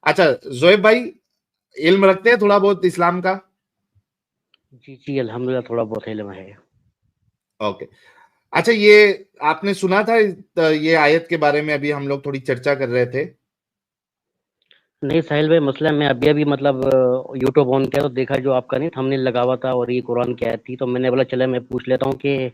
اچھا زویب بھائی علم رکھتے ہیں تھوڑا بہت اسلام کا؟ جی جی الحمدللہ تھوڑا بہت علم ہے. اوکے. اچھا یہ آپ نے سنا تھا یہ آیت کے بارے میں ابھی ہم لوگ تھوڑی چرچا کر رہے تھے. نہیں ساحل بھائی، مسئلہ میں ابھی مطلب یوٹیوب آن کیا تو دیکھا جو آپ کا نہیں تھا، ہم نے لگا ہوا تھا اور یہ قرآن کی آیت تھی، تو میں نے بولا چلے میں پوچھ لیتا ہوں کہ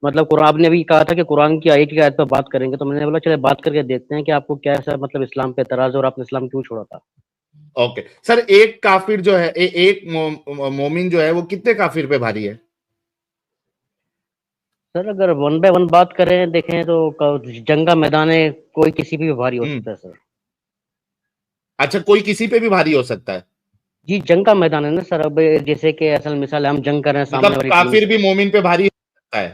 مطلب قرآن، آپ نے ابھی کہا تھا کہ قرآن کی آیت پہ بات کریں گے، تو میں نے بولا چلے بات کر کے دیکھتے ہیں کہ آپ کو کیا ایسا مطلب اسلام پہ اعتراض ہے اور آپ نے اسلام کیوں چھوڑا تھا. اوکے سر، ایک کافر جو ہے، ایک مومن جو ہے وہ کتنے کافر پہ بھاری ہے؟ سر اگر ون بائی ون بات کریں دیکھیں تو جنگ کا میدان ہے، کوئی کسی پہ بھی بھاری ہو سکتا ہے سر. اچھا کوئی کسی پہ بھی بھاری ہو سکتا ہے؟ جی جنگ کا میدان ہے نا سر. اب جیسے کہ اصل مثال ہے، ہم جنگ کر رہے ہیں سامنے مطلب والی ٹیم کافر سے. بھی مومن پہ بھاری ہو سکتا ہے؟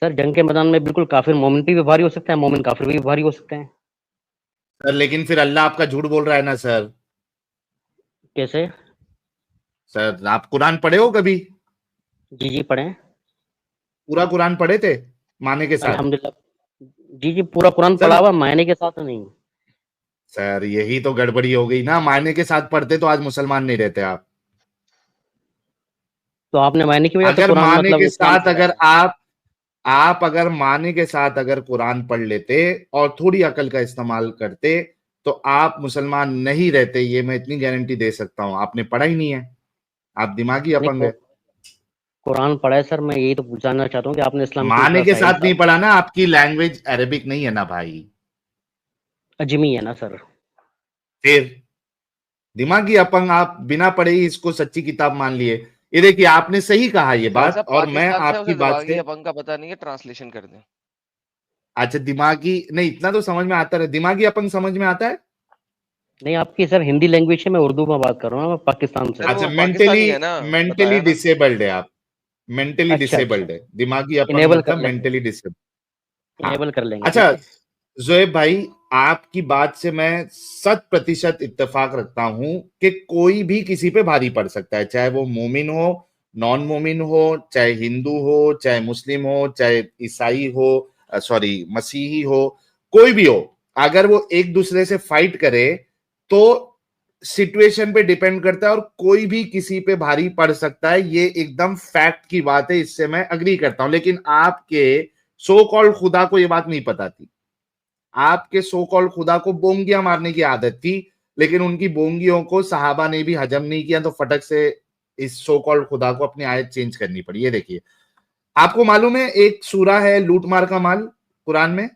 سر جنگ کے میدان میں بالکل کافر مومن پہ بھی بھاری ہو سکتا ہے، مومن کافر پہ بھی بھاری ہو سکتے ہیں. سر لیکن پھر اللہ آپ کا جھوٹ بول رہا ہے نا سر. کیسے؟ سر آپ قرآن پڑھے ہو کبھی؟ جی جی پڑھیں. پورا قرآن پڑھے تھے معنی کے ساتھ؟ الحمدللہ جی جی پورا قرآن سر پڑھا ہوا، معنی کے ساتھ نہیں. سر یہی تو گڑبڑی ہو گئی نا، معنی کے ساتھ پڑھتے تو آج مسلمان نہیں رہتے آپ. تو آپ نے معنی کی وجہ سے اگر قرآن معنی مطلب کے اسلام ساتھ چھوڑا اگر ہے. آپ اگر معنی کے ساتھ اگر قرآن پڑھ لیتے اور تھوڑی عقل کا استعمال کرتے تو آپ مسلمان نہیں رہتے، یہ میں اتنی گارنٹی دے سکتا ہوں. آپ نے پڑھا ہی نہیں ہے، آپ دماغی اپنگ ہے. قرآن پڑھا ہے سر، میں یہی تو جاننا چاہتا ہوں کہ آپ نے اسلام کیوں معنی چھوڑا کے ساحل ساتھ نہیں صاحب. پڑھا نا، آپ کی لینگویج عربک نہیں ہے نا بھائی. اجمی ہے نا سر. پھر دماغی اپنگ، آپ بنا پڑھے ہی اس کو سچی کتاب مان لیے. یہ دیکھیے آپ نے صحیح کہا یہ ساحل بات، صاحب اور میں پاکستان سے آپ کی اسے بات دماغی سے اپنگ کا پتہ نہیں ہے، ٹرانسلیشن کر دیں. اچھا دماغی نہیں، اتنا تو سمجھ میں آتا ہے. دماغی اپنگ سمجھ میں آتا ہے. نہیں آپ کی سر ہندی لینگویج ہے، میں اردو میں بات کر رہا ہوں، میں پاکستان سے. سر اچھا وہ پاکستانی ہے نا، مینٹلی بتایا نا. ڈسیبلڈ ہے آپ، مینٹلی اچھا اچھا ڈسیبلڈ ہے. دماغی اپنگ انیبل کر مطلب لیں گے، مینٹلی ڈسیبلڈ. ہاں انیبل کر لیں گے، اچھا ٹھیک ہے. زویب بھائی، آپ کی بات سے میں 100% اتفاق رکھتا ہوں کہ کوئی بھی کسی پہ بھاری پڑ سکتا ہے، چاہے وہ مومن ہو، نان مومن ہو، چاہے ہندو ہو، چاہے مسلم ہو، چاہے عیسائی ہو، سوری مسیحی ہو، کوئی بھی ہو. اگر وہ ایک دوسرے سے فائٹ کرے تو سچویشن پہ ڈیپینڈ کرتا ہے، اور کوئی بھی کسی پہ بھاری پڑ سکتا ہے. یہ ایک دم فیکٹ کی بات ہے، اس سے میں اگری کرتا ہوں. لیکن آپ کے سو کالڈ خدا کو یہ بات نہیں پتا تھی. آپ کے سو کالڈ خدا کو بونگیاں مارنے کی عادت تھی، لیکن ان کی بونگیوں کو صحابہ نے بھی ہجم نہیں کیا، تو فٹک سے اس سو کالڈ خدا کو اپنی آیت چینج کرنی پڑی. یہ دیکھیے آپ کو معلوم ہے ایک سورہ ہے لوٹ مار کا مال قرآن میں؟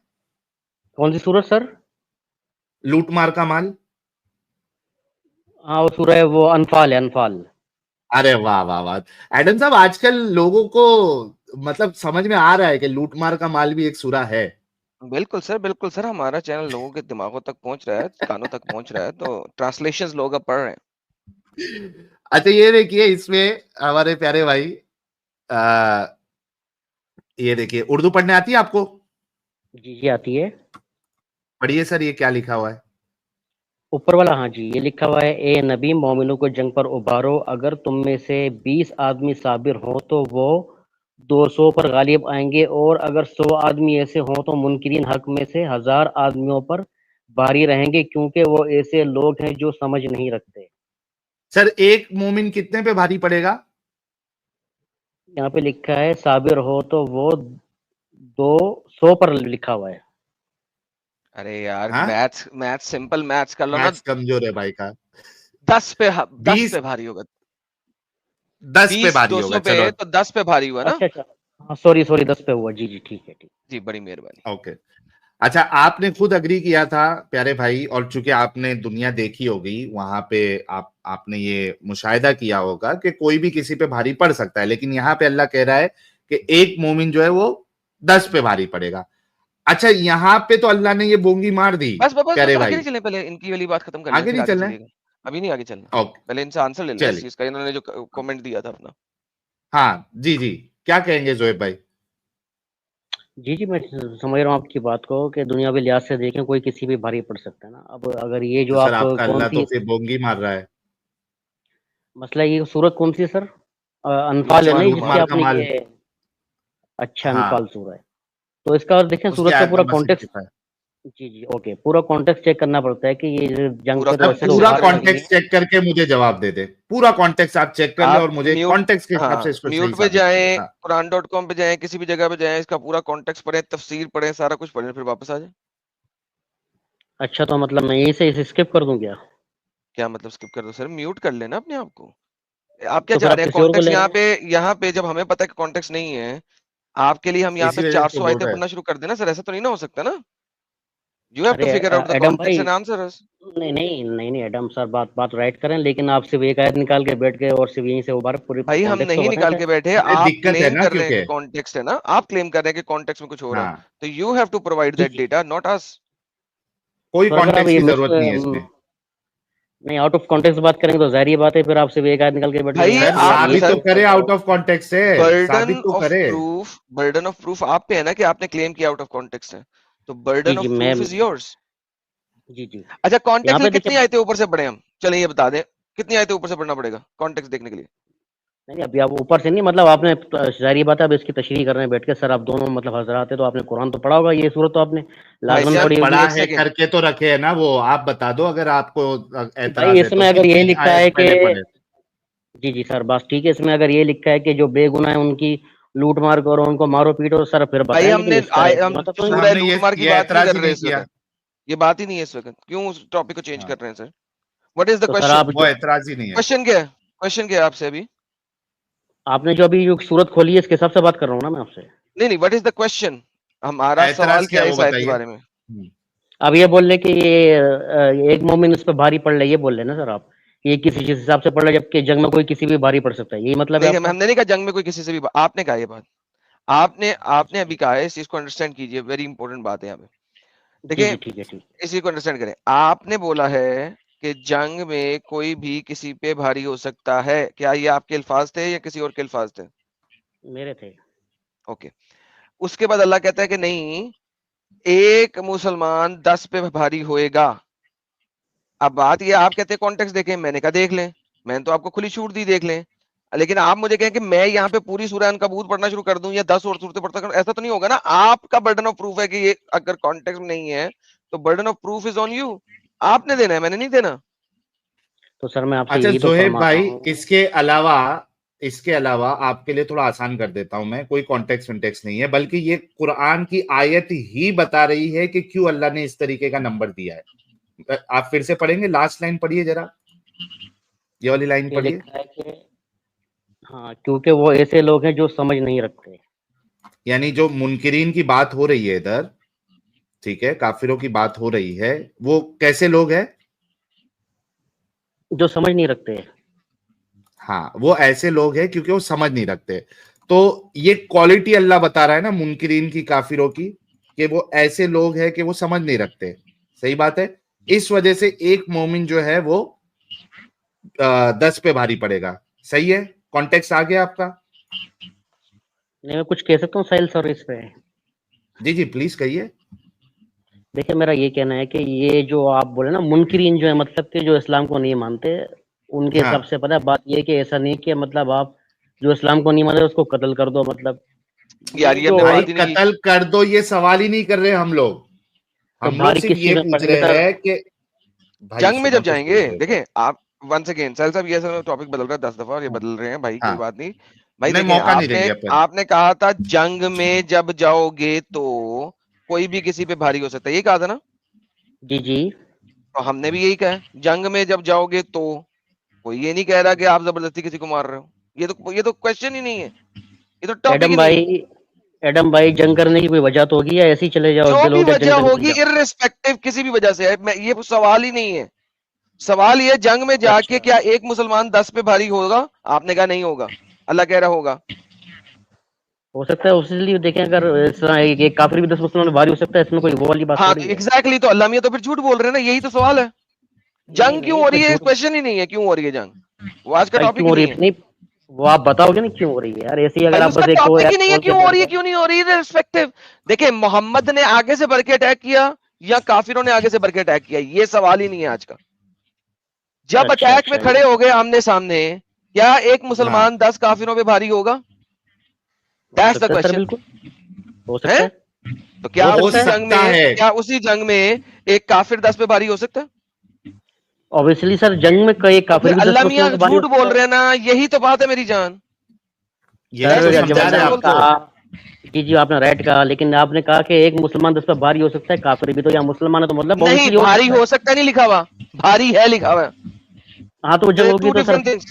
کون سی سورت سر؟ لوٹ مار کا مال. ہاں وہ سورہ ہے، وہ انفال ہے، انفال. ارے واہ واہ واہ ایڈم صاحب، آج کل لوگوں کو مطلب سمجھ میں آ رہا ہے کہ لوٹ مار کا مال بھی ایک سورہ ہے. بالکل سر، بالکل سر. ہمارا چینل لوگوں کے دماغوں تک پہنچ رہا ہے، کانوں تک پہنچ رہا ہے، تو ٹرانسلیشنز لوگ اب پڑھ رہے ہیں. اچھا یہ دیکھیے اس میں ہمارے پیارے بھائی، یہ دیکھیے اردو پڑھنے آتی ہے آپ کو؟ جی جی آتی ہے. پڑھیے سر، یہ کیا لکھا ہوا ہے اوپر والا ہاں جی، یہ لکھا ہوا ہے: اے نبی مومنوں کو جنگ پر ابھارو، اگر تم میں سے 20 آدمی صابر ہوں تو وہ 200 پر غالب آئیں گے، اور اگر 100 آدمی ایسے ہوں تو منکرین حق میں سے 1000 آدمیوں پر بھاری رہیں گے، کیونکہ وہ ایسے لوگ ہیں جو سمجھ نہیں رکھتے. سر ایک مومن کتنے پہ بھاری پڑے گا؟ یہاں پہ لکھا ہے صابر ہو تو وہ 200 پر لکھا ہوا ہے. ارے یار ہاں میتھس سمپل میتھس کر لو نا. میتھس کمزور ہے بھائی کا. 10 20 پہ بھاری ہوگا. 10 پہ 20 بھاری ہوگا. 200 پہ چلو تو 10 پہ بھاری ہوا نا. اچھا اچھا ہاں سوری 10 پہ ہوا. جی جی ٹھیک ہے ٹھیک. جی بڑی مہربانی. اوکے. اچھا آپ نے خود اگری کیا تھا پیارے بھائی، اور چونکہ آپ نے دنیا دیکھی ہوگی وہاں پہ آپ نے یہ مشاہدہ کیا ہوگا کہ کوئی بھی کسی پہ بھاری پڑ سکتا ہے، لیکن یہاں پہ اللہ کہہ رہا ہے کہ ایک مومن جو ہے وہ 10 پہ بھاری پڑے گا. اچھا یہاں پہ تو اللہ نے یہ بونگی مار دی بس پیارے آگے بھائی. نہیں چلیں، پہلے ان کی والی بات ختم کر لیں، آگے پھر نہیں آگے چلنا ہے؟ چلیے گا. ابھی نہیں آگے چلنا، اوکے پہلے ان سے آنسر لے لیں اس چلیے. چیز کا، انہوں نے جو کامنٹ دیا تھا اپنا. ہاں جی جی کیا کہیں گے زویب بھائی؟ جی جی میں سمجھ رہا ہوں آپ کی بات کو کہ دنیاوی لحاظ سے دیکھیں کوئی کسی بھی بھاری پڑ سکتا ہے نا. اب اگر یہ تو جو سر آپ آپ کا کون اللہ سی تو پھر بونگی مار رہا ہے. مسئلہ، یہ صورت کون سی ہے سر؟ لوٹ انفال ہے مار نہیں کا جس مال. سے لوٹ آپ کا نے مال. یہ اچھا ہاں انفال سورہ ہے. تو اس کا دیکھیں اس کی صورت کا آیت پورا نمبر کانٹیکس. 65. جی جی اوکے, پورا کانٹیکسٹ چیک کرنا پڑتا ہے کہ یہ جنگ پہ تو ایسے تو پورا ابھار رہے کانٹیکس چیک کر کے مجھے جواب دے دے, پورا کانٹیکس آپ چیک کر لیں آپ اور مجھے میوٹ, کانٹیکس کے حساب ہاں سے اس کو صحیح میوٹ پہ ثابت کیجیے. جائیں, ہاں قرآن.com پہ جائیں, کسی بھی جگہ پہ جائیں, اس کا پورا کانٹیکس پڑھیں, تفسیر پڑھیں, سارا کچھ پڑھیں, پھر واپس آ جائیں. اچھا تو مطلب میں یہیں سے اسکپ کر دوں کیا؟ کیا مطلب اسکپ کر دو سر؟ میوٹ کر لینا اپنے آپ کو. آپ کیا تو پھر چاہ آپ رہے ہیں کسی اور کو کانٹیکس لے رہے یہاں پہ جب ہمیں پتہ ہے کہ کانٹیکس نہیں ہے, آپ کے لیے ہم یہاں اسی پہ وجہ سے 400 بول آیتیں رہے پڑھنا ہیں. شروع کر دینا سر, ایسا تو نہیں نہ ہو سکتا نا. یو ہیو ٹو ارے figure out the Adam contacts بھائی, اینڈ آنسر اس. نہیں ایڈم سر, بات رائٹ کریں, لیکن آپ صرف ایک آیت نکال کے بیٹھ گئے اور صرف یہیں سے ابھار پوری بھائی ہم کانٹیکس تو نہیں بتائیں نکال سر. کے بیٹھے, ارے آپ دقت ہے کلیم نا کر رہے ہیں کہ کیونکہ کانٹیکسٹ ہے نا, آپ کلیم کر رہے ہیں کہ کانٹیکس میں کچھ ہو رہا ہاں ہے, تو یو ہیو ٹو پرووائڈ جی دیٹ جی, ڈیٹا, ناٹ اس. کوئی تو اگر آپ کانٹیکس یہ کی ضرورت نہیں ہے اس میں. نہیں آؤٹ آف کانٹیکس بات کریں گے تو ظاہر بات ہے, پھر آپ صرف ایک آیت نکال کے بیٹھ گئے بھائی یار سر آپ ثابت یہ تو سر چیز کرے, کرتا آؤٹ ہوں. آف کانٹیکس سے ثابت تو کرے. برڈن آف پروف آپ پہ ہے نا کہ آپ نے کلیم کیا آؤٹ آف کانٹیکس ہے, تو جی برڈن جی آف میں پروف از یورس. جی جی اچھا یہاں کانٹیکس پہ میں دیکھیں, کتنی آیتیں اوپر سے پڑھیں ہم, چلیں یہ بتا دیں کتنی آیتیں اوپر سے پڑھنا پڑے گا کانٹیکس دیکھنے کے لیے. نہیں ابھی آپ اوپر سے نہیں, مطلب آپ نے ظاہری بات ہے اب اس کی تشریح کر رہے ہیں بیٹھ کے, سر آپ دونوں مطلب حضرات ہیں تو آپ نے قرآن تو پڑھا ہوگا, یہ صورت تو آپ نے بھائی لازمن صاحب پڑھی ہوگی. پڑھا ایک ہے سیکنڈ, کر کے تو رکھے ہے نا وہ, آپ بتا دو اگر آپ کو بھائی اعتراض ہے اس تو میں اگر یہ کتنی لکھا ہے آیت کہ پہلے پڑھے. جی جی سر بس ٹھیک ہے, اس میں اگر یہ لکھا ہے کہ جو بے گناہ ہیں ان کی لوٹ مار کرو, ان کو مارو پیٹو, سر پھر بھائی بتائیں, ہم لیکن نے اس کا ہم مطلب تو ہم سورہ نے لوٹ مار کی یہ بات نہیں اعتراض کر ہی رہے نہیں اس کیا. وقت, یہ بات ہی نہیں ہے اس وقت, کیوں اس ٹاپک کو چینج ہاں کر رہے ہیں سر؟ واٹ از دا تو سر کوشچن؟ آپ وہ اعتراض ہی نہیں ہے. کوشچن کیا ہے, کوشچن کیا ہے آپ سے ابھی؟ آپ نے جو ابھی جو صورت کھولی ہے اس کے حساب سے بات کر رہا ہوں نا میں آپ سے. نہیں واٹ از دا کوشچن, ہمارا سوال اعتراض کیا ہے وہ اس آیت کے بتائیے. بارے میں؟ اب یہ بول رہے کہ یہ ایک مومن اس پہ بھاری پڑ رہا ہے, یہ بول رہے نا سر آپ, یہ کسی چیز حساب سے پڑ رہا ہے جبکہ جنگ میں کوئی کسی بھی بھاری پڑ سکتا ہے, یہی مطلب ہے نہیں آپ کا؟ ہم نے نہیں کہا جنگ میں کوئی کسی سے بھی, آپ نے کہا یہ بات, آپ نے ابھی کہا ہے, اس چیز کو انڈرسٹینڈ کیجئے, ویری انپورٹنٹ بات ہے یہاں پہ. جی دیکھیں جی ٹھیک ہے ٹھیک. اسی کو انڈرسٹینڈ کریں, آپ نے بولا ہے کہ جنگ میں کوئی بھی کسی پہ بھاری ہو سکتا ہے, کیا یہ آپ کے الفاظ تھے یا کسی اور کے الفاظ تھے؟ میرے تھے. اوکے, اس کے بعد اللہ کہتا ہے کہ نہیں, ایک مسلمان 10 پہ بھاری ہوئے گا. اب بات یہ, آپ کہتے ہیں کانٹیکس دیکھیں, میں نے کہا دیکھ لیں, میں نے تو آپ کو کھلی چھوٹ دی دیکھ لیں, لیکن آپ مجھے کہیں کہ میں یہاں پہ پوری سورہ عنکبوت پڑھنا شروع کر دوں یا 10 اور صورتیں پڑھتا کروں, ایسا تو نہیں ہوگا نا. آپ کا برڈن آف پروف ہے کہ یہ اگر کانٹیکس نہیں ہے تو burden of proof is on you, آپ نے دینا ہے, میں نے نہیں دینا. تو سر میں آپ سے اچھا یہی تو زہیب فرماتا بھائی, ہوں. اس کے علاوہ آپ کے لیے تھوڑا آسان کر دیتا ہوں میں, کوئی کانٹیکس ونٹیکس نہیں ہے, بلکہ یہ قرآن کی آیت ہی بتا رہی ہے کہ کیوں اللہ نے اس طریقے کا نمبر دیا ہے. آپ پھر سے پڑھیں گے, لاسٹ لائن پڑھیے ذرا, یہ والی لائن یہ پڑھیے. لکھا ہے کہ ہاں کیونکہ وہ ایسے لوگ ہیں جو سمجھ نہیں رکھتے. یعنی جو منکرین کی بات ہو رہی ہے ادھر, ٹھیک ہے, کافروں کی بات ہو رہی ہے, وہ کیسے لوگ ہیں؟ جو سمجھ نہیں رکھتے. ہاں وہ ایسے لوگ ہیں کیونکہ وہ سمجھ نہیں رکھتے. تو یہ کوالٹی اللہ بتا رہا ہے نا منکرین کی, کافروں کی, کہ وہ ایسے لوگ ہیں کہ وہ سمجھ نہیں رکھتے. صحیح بات ہے. اس وجہ سے ایک مومن جو ہے وہ 10 پہ بھاری پڑے گا. صحیح ہے, کانٹیکس آ گیا آپ کا؟ نہیں میں کچھ کہہ سکتا ہوں ساحل سر اس پہ؟ جی جی پلیز کہیے. دیکھیں میرا یہ کہنا ہے کہ یہ جو آپ بولے نا منکرین جو ہے, مطلب کہ جو اسلام کو نہیں مانتے, ان کے ہاں حساب سے پتہ ہے بات یہ کہ ایسا نہیں کہ مطلب آپ جو اسلام کو نہیں مانتے اس کو قتل کر دو, مطلب یار یہ یہ ہم جو نے بھائی بات ہی نہیں کی. قتل کر دو یہ سوال ہی نہیں کر رہے ہم لوگ. تو ہم لوگ بھاری صرف کس چیز یہ میں پوچھ پڑیں گے رہے سر؟ ہیں کہ بھائی جنگ میں سنو جب تو جائیں گے, صحیح ایک بار. دیکھیں آپ ونس اگین سہیل صاحب, یہ ٹاپک بدل رہا ہے 10 دفعہ, اور یہ ہاں بدل رہے ہیں بھائی, کوئی ہاں. بات نہیں. بھائی نہیں دیکھیں, موقع نہیں دیں گے اپن. آپ نے کہا تھا جنگ میں جب جاؤ گے تو کوئی بھی کسی پہ بھاری ہو سکتا ہے, یہ کہا تھا نا. جی جی تو ہم نے بھی یہی کہا, جنگ میں جب جاؤ گے تو کوئی یہ نہیں کہہ رہا کہ آپ زبردستی کسی کو مار رہے ہو. یہ تو کوشچن ہی نہیں ہے, یہ تو ٹاپک ہی نہیں ہے. ایڈم بھائی جنگ کرنے کی کوئی وجہ تو ہوگی یا ایسے ہی چلے جاؤ, جو دل بھی ہو گیا وجہ جنگ کرنے چل ہوگی جاؤ؟ ارریسپیکٹو کسی بھی وجہ سے, یہ سوال ہی نہیں ہے. سوال یہ جنگ میں جا کے اچھا کیا ایک مسلمان 10 پہ بھاری ہوگا؟ آپ نے کہا نہیں ہوگا, اللہ کہہ رہا ہوگا. ہو سکتا ہے, اسی لیے دیکھیں اگر ایک کافر بھی 10 مسلمان میں بھاری ہو سکتا ہے, اس میں کوئی وہ والی بات ہاں تھوڑی ہے. ایگزیکٹلی, تو اللہ میاں تو پھر جھوٹ بول رہے ہیں نا, یہی تو سوال ہے. نہیں جنگ کیوں نہیں ہو اس میں رہی ہے, جھوٹ کوشچن ہی نہیں ہے کیوں ہو رہی ہے جنگ, وہ آج کا بھائی ٹاپک کیوں ہی ہو رہی نہیں ہے. ہے نہیں, وہ آپ بتاؤ گے نا کیوں ہو رہی ہے یار, ایسے ہی اگر بھائی آپ اس کا بس ایک کو ٹاپک یار ہی نہیں ہے کھول کے کیوں ہو بیٹھ رہی ہے, گئے. کیوں نہیں ہو رہی ہے ریسپیکٹو. دیکھیں محمد نے آگے سے بڑھ کے اٹیک کیا یا کافروں نے آگے سے بڑھ کے اٹیک کیا, یہ سوال ہی نہیں ہے آج کا. جب اچھا اٹیک میں اچھا کھڑے ہو گئے آمنے سامنے, کیا ایک ہاں مسلمان 10 کافروں پہ بھاری ہوگا؟ ہو That's the سکتا ہے سر, question. بالکل ہو ہیں سکتا ہے. تو کیا ہو اسی جنگ سکتا میں ہے. کیا اسی جنگ میں ایک کافر 10 پہ بھاری ہو سکتا ہے؟ obviously سر جنگ میں کوئی تو کافر پھر بھی 10 اللہ میاں مسلمان کو بھاری جھوٹ ہو بول سکتا ہے. رہے ہیں نا، یہی تو بات ہے میری جان. یہی تو سر جب سمجھا کیسے رہے اللہ نے آپ بولتے کو. ہو؟ کہا جی آپ نے رائٹ کہا، لیکن آپ نے کہا کہ ایک مسلمان 10 پہ بھاری ہو سکتا ہے، کافر بھی تو یا مسلمان ہے تو مطلب نہیں، obviously ہو بھاری سکتا ہے. ہو سکتا نہیں لکھا ہوا، بھاری ہے لکھا ہوا. ہاں تو وہ جنگ ہوگی ٹو تو سر ڈفرنٹ تھنگس.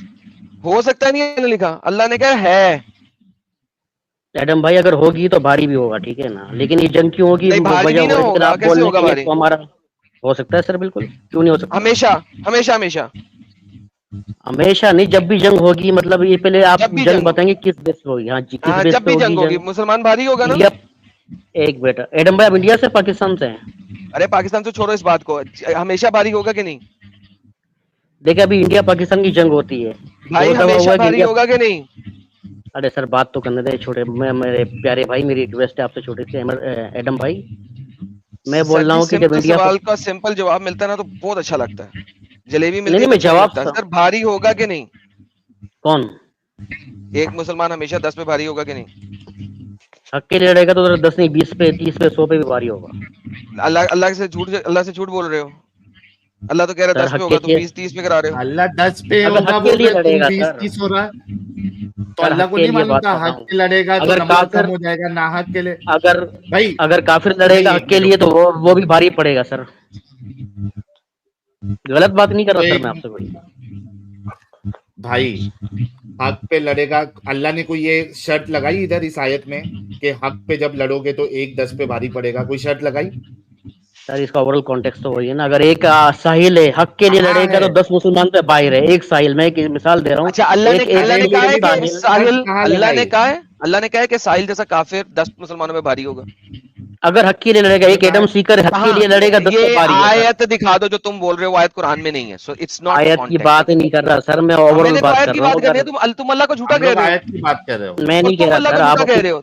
ہو سکتا نہیں ہے لکھا، اللہ نے کہا ہے. ایڈم بھائی اگر ہوگی تو بھاری بھی ہوگا، ٹھیک ہے نا، لیکن یہ جنگ کیوں ہوگی نہیں بھاری وجہ نہیں نہ وہ ہے، لیکن ہوگا، آپ بول کیسے رہے ہیں ہوگا کہ یہ بھاری؟ تو ہمارا ہو سکتا ہے سر، بالکل کیوں نہیں ہو سکتا. ہمیشہ ہمیشہ ہمیشہ ہمیشہ نہیں، جب بھی جنگ ہوگی، مطلب یہ پہلے آپ جب بھی جنگ جنگ ہو، بتائیں گے کس بیس پہ ہوگی. ہاں جی کس ہاں بیس جب پہ بھی ہوگی جنگ ہوگی جنگ. مسلمان بھاری ہوگا نا. انڈیا ایک بیٹا ایڈم بھائی، آپ انڈیا سے پاکستان سے ہیں؟ ارے پاکستان سے چھوڑو اس بات کو، ہمیشہ بھاری ہوگا کہ نہیں؟ دیکھیں ابھی انڈیا پاکستان کی جنگ ہوتی ہے، بھائی دو دفعہ ہمیشہ ہوا کہ بھاری انڈیا. ہوگا کہ نہیں؟ ارے سر بات تو کرنے دیں چھوٹے، میرے پیارے بھائی، میری ریکویسٹ ہے آپ سے چھوٹے سے ایڈم بھائی. میں سر بول رہا جی ہوں کہ جب سمپل انڈیا سوال کا سمپل جواب ملتا ہے نا تو بہت اچھا لگتا ہے. جلیبی نہیں ملتی ہے نہیں تو میں اچھا نہیں جواب لگتا. سر بھاری ہوگا کہ نہیں؟ کون ایک مسلمان ہمیشہ 10 پہ بھاری ہوگا کہ نہیں؟ حق کے لیے لڑے گا تو 10 نہیں 20 پہ 30 پہ 100 پہ بھی بھاری ہوگا. اللہ سے جھوٹ بول رہے ہو. اللہ تو کہہ رہا ہے سر 10 پہ حق ہوگا، کے تم لیے 20-30 پہ کرا رہے ہو. اللہ 10 پہ اگر ہوگا حق کے بول لیے رہے، لڑے تم گا 20-30 سر، ہو رہا ہے. تو سر اللہ حق کو کے نہیں لیے معلوم بات تھا کر رہا حق ہوں. کے لڑے گا تو اگر نمبر کافر کم ہو جائے گا نا حق کے لیے. اگر بھائی اگر کافر لڑے نہیں، گا حق ایک کے منٹ لیے رکو. تو وہ بھی بھاری پڑے گا سر. غلط بات نہیں کر تو رہا سر ایک میں آپ سے کوئی. بھائی حق پہ لڑے گا، اللہ نے کوئی یہ شرط لگائی ادھر اس آیت میں کہ حق پہ جب لڑو گے تو 1-10 پہ بھاری پڑے گا؟ کوئی شرط لگائی؟ سر اس کا اوورل کانٹیکس تو وہی ہے نا، اگر ایک ساحل ہے حق کے لیے کہاں لڑے گا ہے؟ تو 10 مسلمان پہ باہر ہے. ایک ساحل میں ایک مثال دے رہا ہوں، اچھا اللہ ایک ارے نے کہا ہے میری کہ بات ساحل. شرط کہاں اللہ نے لگائی؟ کہا ہے اللہ نے کہا ہے کہ ساحل جیسا کافر 10 مسلمانوں میں بھاری ہوگا. اگر حق کے لیے لڑے گا، ایک ایڈم سیکر حق کے کہاں؟ لیے لڑے گا 10 پہ یہ بھاری ہے سر. آیت دکھا دو جو تم بول رہے ہو، آیت قرآن میں نہیں ہے. سو اٹس ناٹ دا آیت کی کانٹیکسٹ. بات نہیں کر رہا سر، میں میں اوورل نے تو بات آیت کر کی رہا ہوں. بات کرنی اگر ہے. تم اللہ کو جھوٹا ہم کہہ لوگ رہے ہو، آیت کی بات کر رہے ہو. میں اور نہیں کہہ تم رہا اللہ سر، کو آپ جھوٹا کہہ اپنی رہے ہو.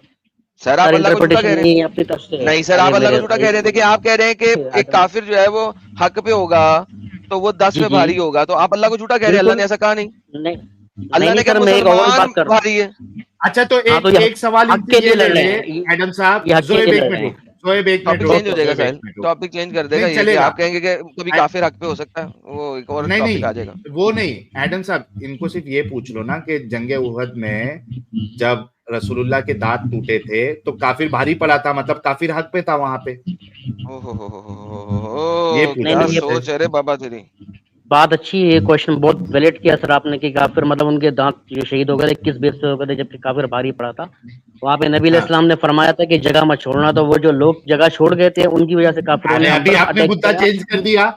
سر آپ سر اللہ کو جھوٹا کہہ انٹرپریٹیشن رہے نہیں ہے ہیں. اپنی طرف سے. نہیں سر ارے آپ اللہ کو میرے جھوٹا کہہ بھائی رہے ہیں. دیکھیں آپ کہہ رہے ہیں کہ ایک کافر جو ہے وہ حق پہ ہوگا تو وہ 10 جی پہ جی بھاری ہوگا، تو آپ اللہ کو جھوٹا کہہ رہے ہیں. اللہ بالکل نے ایسا کہا نہیں. نہیں اللہ نہیں نے کہا سر، میں ایک اوورل مسلمان بات کر رہا ہوں. بھاری ہے. اچھا تو ہاں تو ایک سوال ان حق سے کے یہ لیے لے لڑ رہے لے ہیں، ایڈم صاحب. یہ حق کے زویب لیے ایک لڑ منٹ رہے رک، ہیں. زویب ایک منٹ ٹاپک رک، چینج ہو جائے گا زویب ایک ساحل، منٹ رک. ٹاپک چینج کر دے گا. نہیں یہ چلے کہ گا. آپ کہیں گے کہ کبھی کافر حق پہ ہو سکتا ہے، وہ ایک اور نہیں ٹاپک آ جائے گا. نہیں وہ نہیں، ایڈم صاحب ان کو صرف یہ پوچھ لو نا کہ جنگ احد میں جب رسول اللہ کے دانت ٹوٹے تھے تو کافر بھاری پڑا تھا، مطلب کافر حق پہ تھا وہاں پہ. یہ نہیں پوچھا کیا نہیں یہ تم سے. سوچ ہے رے بابا تیری. بات اچھی ہے، یہ کوشچن بہت ویلڈ کیا سر آپ نے کہ کافر مطلب ان کے دانت جو شہید ہو گئے تھے کس بیس پہ ہو گئے تھے جبکہ کافر بھاری پڑا تھا. وہاں پہ نبی علیہ ہاں السلام نے فرمایا تھا کہ جگہ مت چھوڑنا، تو وہ جو لوگ جگہ چھوڑ گئے تھے ان کی وجہ سے کافروں نے ارے ہم ابھی پر آپ نے اٹیک مدعا کیا. چینج کر دیا.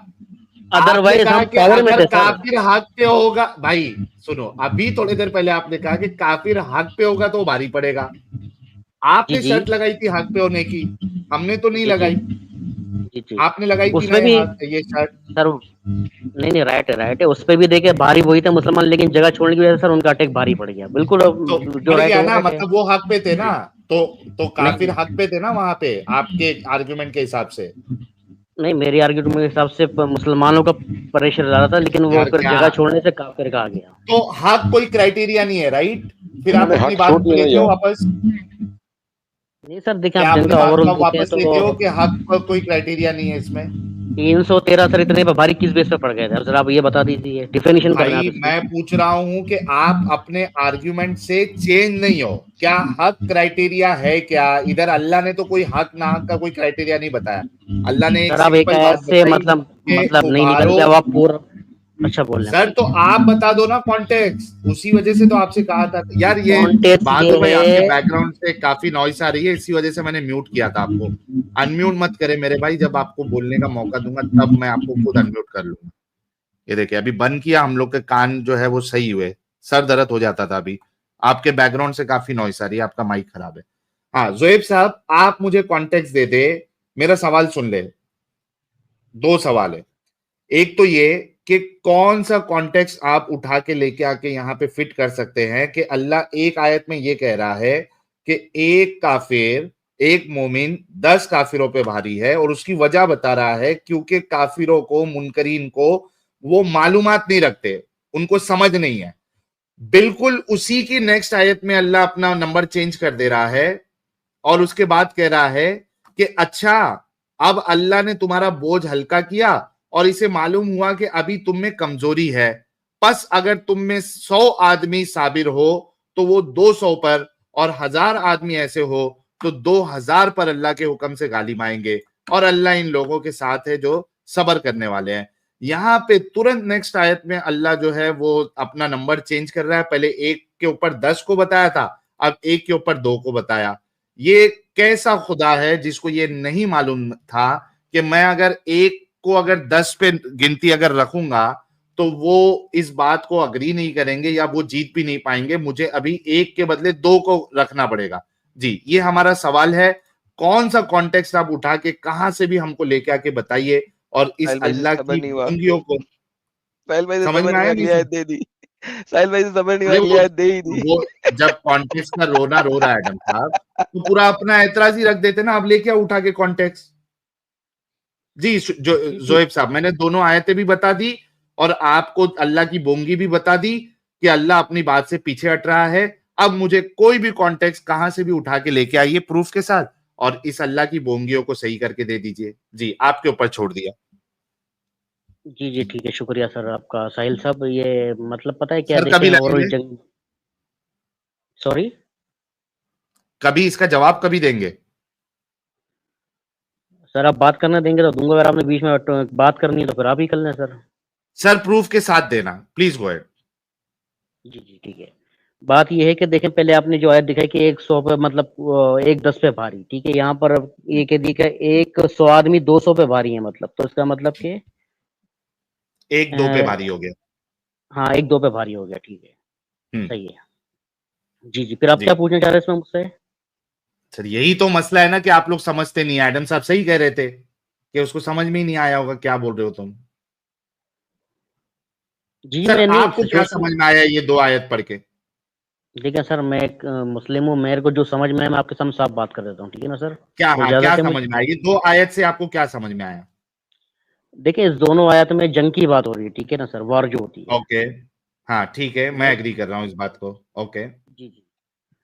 ادر آپ نے وائز کہا ہم کہ پاور میں اگر تھے سر. کافر حق پہ ہوگا، بھائی سنو ابھی تھوڑی دیر پہلے آپ نے کہا کہ کافر حق پہ ہوگا تو وہ بھاری پڑے گا. آپ جی نے جی شرط لگائی تھی حق پہ ہونے کی، ہم نے تو نہیں جی جی لگائی. جی جی آپ نے لگائی تھی اس نا میں بھی یہ شرط. سر نہیں نہیں رائٹ ہے رائٹ ہے، اس پہ بھی دیکھے بھاری وہی تھے مسلمان، لیکن جگہ چھوڑنے کی وجہ سے سر ان کا اٹیک بھاری پڑ گیا. بالکل تو جو پڑ رائٹ گیا ہے وہ نا، رائٹ ہے. مطلب وہ حق پہ تھے نا. تو کافر نہیں حق پہ تھے نا وہاں پہ آپ کے آرگومنٹ کے حساب سے. نہیں میری آرگومنٹ کے حساب سے مسلمانوں کا پریشر زیادہ تھا، لیکن وہ یار پھر کیا، جگہ چھوڑنے سے کافر کا آ گیا. تو حق کوئی کرائٹیریا نہیں ہے رائٹ؟ پھر میں آپ نے اپنی حق بات چھوڑ کو دیا نا لیتے ہو یار. واپس؟ نہیں سر دیکھیں کیا آپ جنگ اپنی کا بات اوور کو آل دیکھیں واپس تو لیتے ہو کہ حق پر کوئی کرائٹیریا نہیں ہے اس میں؟ 313 سر اتنے پہ بھاری کس بیس پہ پڑ گئے تھے سر، آپ یہ بتا دیجیے، ڈیفینیشن کریں آپ بھائی اس کی. میں پوچھ رہا ہوں کہ آپ اپنے آرگیومنٹ سے چینج نہیں ہو. کیا حق کرائٹیریا ہے کیا؟ ادھر اللہ نے تو کوئی حق نہ حق کا کوئی کرائٹیریا نہیں بتایا. اللہ نے ایک سر آپ ایک سمپل آیت بات سے بتائی کہ مطلب نہیں ابھارو. نکلتے، اب آپ پورا اچھا بول رہے ہیں سر تو بولیے. آپ بتا دو نا کانٹیکس، اسی وجہ سے تو آپ سے کہا تھا یار. یہ کانٹیکس بادو یہ بھائی آپ کے ہے. بیک گراؤنڈ سے کافی نوائس آ رہی ہے، اسی وجہ سے میں نے میوٹ کیا تھا آپ کو. انمیوٹ مت کرے میرے بھائی، جب آپ کو بولنے کا موقع دوں گا تب میں آپ کو خود انمیوٹ کر لوں گا. یہ دیکھیں ابھی بند کیا، ہم لوگ کے کان جو ہے وہ صحیح ہوئے، سر درد ہو جاتا تھا. ابھی آپ کے بیک گراؤنڈ سے کافی نوائس آ رہی ہے، آپ کا مائک خراب ہے. ہاں زویب صاحب آپ مجھے کانٹیکس دے دے. میرا سوال سن لے، 2 سوال ہے. ایک تو یہ کہ کون سا کانٹیکس آپ اٹھا کے لے کے آ کے یہاں پہ فٹ کر سکتے ہیں کہ اللہ ایک آیت میں یہ کہہ رہا ہے کہ ایک کافر ایک مومن 10 کافروں پہ بھاری ہے، اور اس کی وجہ بتا رہا ہے کیونکہ کافروں کو، منکرین کو وہ معلومات نہیں رکھتے، ان کو سمجھ نہیں ہے. بالکل اسی کی نیکسٹ آیت میں اللہ اپنا نمبر چینج کر دے رہا ہے اور اس کے بعد کہہ رہا ہے کہ اچھا اب اللہ نے تمہارا بوجھ ہلکا کیا اور اسے معلوم ہوا کہ ابھی تم میں کمزوری ہے، پس اگر تم میں 100 آدمی صابر ہو تو وہ 200 پر، اور 1000 آدمی ایسے ہو تو 2000 پر اللہ کے حکم سے غالب آئیں گے، اور اللہ ان لوگوں کے ساتھ ہے جو صبر کرنے والے ہیں۔ یہاں پہ ترنت نیکسٹ آیت میں اللہ جو ہے وہ اپنا نمبر چینج کر رہا ہے، پہلے 1 کے اوپر 10 کو بتایا تھا، اب 1 کے اوپر 2 کو بتایا۔ یہ کیسا خدا ہے جس کو یہ نہیں معلوم تھا کہ میں اگر 1 کو اگر 10 پہ گنتی اگر رکھوں گا تو وہ اس بات کو اگری نہیں کریں گے یا وہ جیت بھی نہیں پائیں گے، مجھے ابھی 1 کے بدلے 2 کو رکھنا پڑے گا۔ جی یہ ہمارا سوال ہے، کون سا کانٹیکسٹ آپ اٹھا کے کہاں سے بھی ہم کو لے کے آ کے بتائیے، اور اس ساحل بھائی سے اللہ صبر کی نہیں ہوا، بندیوں کو ساحل بھائی سے سمجھ صبر میں نہیں آیا ہوا، نہیں اگلی آیت دے دی، ساحل بھائی سے صبر نہیں ہوا، ارے اگلی آیت دے ہی دی۔ وہ جب کانٹیکسٹ کا رونا رو رہا ہے ایڈم صاحب تو پورا اپنا اعتراض ہی رکھ دیتے نا، اب لے کے اٹھا کے کانٹیکسٹ۔ جی زویب صاحب میں نے دونوں آیتیں بھی بتا دی اور آپ کو اللہ کی بونگی بھی بتا دی کہ اللہ اپنی بات سے پیچھے ہٹ رہا ہے۔ اب مجھے کوئی بھی کانٹیکسٹ کہاں سے بھی اٹھا کے لے کے آئیے پروف کے ساتھ، اور اس اللہ کی بونگیوں کو صحیح کر کے دے دیجئے۔ جی آپ کے اوپر چھوڑ دیا۔ جی جی ٹھیک ہے، شکریہ سر آپ کا ساحل صاحب۔ یہ مطلب پتہ ہے کیا، سر دیکھیں کبھی اوور لگیں آل گے، جنگ، سوری کبھی اس کا جواب کبھی دیں گے؟ سر، آپ بات کرنا دیں گے تو دوں گا، اگر آپ نے بیچ میں بات کرنی ہے تو پھر آپ ہی کر لیں سر۔ سر پروف کے ساتھ دینا پلیز گو اہیڈ۔ جی جی ٹھیک ہے۔ بات یہ ہے کہ دیکھیں پہلے آپ نے جو آیت دکھائی کہ 100 پہ مطلب 1 10 پہ بھاری، ٹھیک ہے، یہاں پر یہ کہ دی کہ 100 آدمی 200 پہ بھاری ہیں، مطلب تو اس کا مطلب کہ 1 2 پہ بھاری ہو گیا۔ ہاں 1 2 پہ بھاری ہو گیا، ٹھیک ہے، ہم، صحیح ہے۔ جی جی پھر آپ جی کیا پوچھنا چاہ رہے ہیں اس میں مجھ سے؟ سر یہی تو مسئلہ ہے نا کہ آپ لوگ سمجھتے نہیں ہیں۔ ایڈم صاحب صحیح کہہ رہے تھے کہ اس کو سمجھ میں ہی نہیں آیا ہوگا کیا بول رہے ہو تم۔ جی سر میں نہیں آپ کو کیا سچویشن، سمجھ میں آیا یہ 2 آیت پڑھ کے؟ دیکھیں سر میں ایک مسلم ہوں، میرے کو جو سمجھ میں ہے میں آپ کے سامنے صاف بات کر دیتا ہوں، ٹھیک ہے نا سر؟ کیا ہاں کیا اجازت ہے سمجھ مجھے؟ میں آیا یہ 2 آیت سے آپ کو کیا سمجھ میں آیا؟ دیکھیں اس دونوں آیات میں جنگ کی بات ہو رہی ہے، ٹھیک ہے نا سر، وار جو ہوتی ہے۔ اوکے ہاں ٹھیک ہے، میں ایگری کر رہا ہوں اس بات کو۔ اوکے جی جی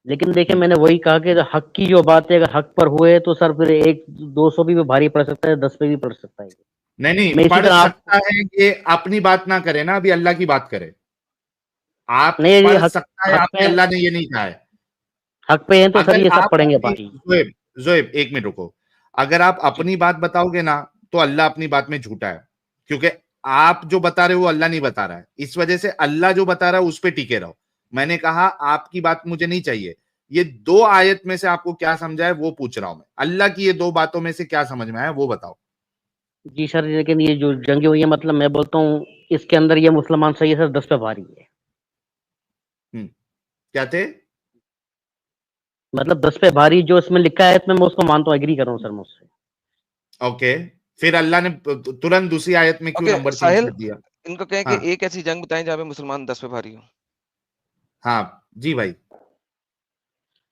لیکن دیکھیں میں نے وہی کہا کہ حق کی جو بات ہے، اگر حق پر ہوئے تو سر پھر 1 200 بھی بھاری پڑ سکتا ہے، 10 پہ بھی پڑ سکتا ہے۔ نہیں میں نہیں اسی پڑھ طرح آپ سکتا ہے، یہ اپنی بات نہ کرے نا، ابھی اللہ کی بات کرے۔ آپ نہیں یہ پڑھ سکتا ہے، حق آپ پہ، نے اللہ نے یہ نہیں کہا ہے۔ حق پہ ہیں تو سر اگر یہ سب آپ پڑھیں گے اپنی بھاری۔ زویب 1 منٹ رکو، اگر آپ جی اپنی بات بتاؤ گے نا تو اللہ اپنی بات میں جھوٹا ہے، کیونکہ آپ جو بتا رہے ہو وہ اللہ نہیں بتا رہا ہے، اس وجہ سے اللہ جو بتا رہا ہے اس پہ ٹکے رہو۔ میں نے کہا آپ کی بات مجھے نہیں چاہیے، یہ 2 آیت میں سے آپ کو کیا سمجھا ہے وہ پوچھ رہا ہوں میں، اللہ کی یہ 2 باتوں میں سے کیا سمجھ میں آیا وہ بتاؤ۔ جی سر، لیکن یہ جو جنگ ہوئی ہے، مطلب میں بولتا ہوں اس کے اندر یہ مسلمان صحیح ہے سر، 10 پہ بھاری ہے، کیا تھے؟ مطلب 10 پہ بھاری جو اس میں لکھا ہے، میں اس کو مانتا ہوں، ایگری کر رہا ہوں سر مجھ سے۔ اوکے پھر اللہ نے ترنت دوسری آیت میں کیوں اوکے نمبر چینج ساحل، کر دیا؟ ان کو کہیں کہ ہاں ایک ایسی جنگ بتائیں جہاں پہ مسلمان 10 پہ بھاری ہو۔ ہاں جی بھائی،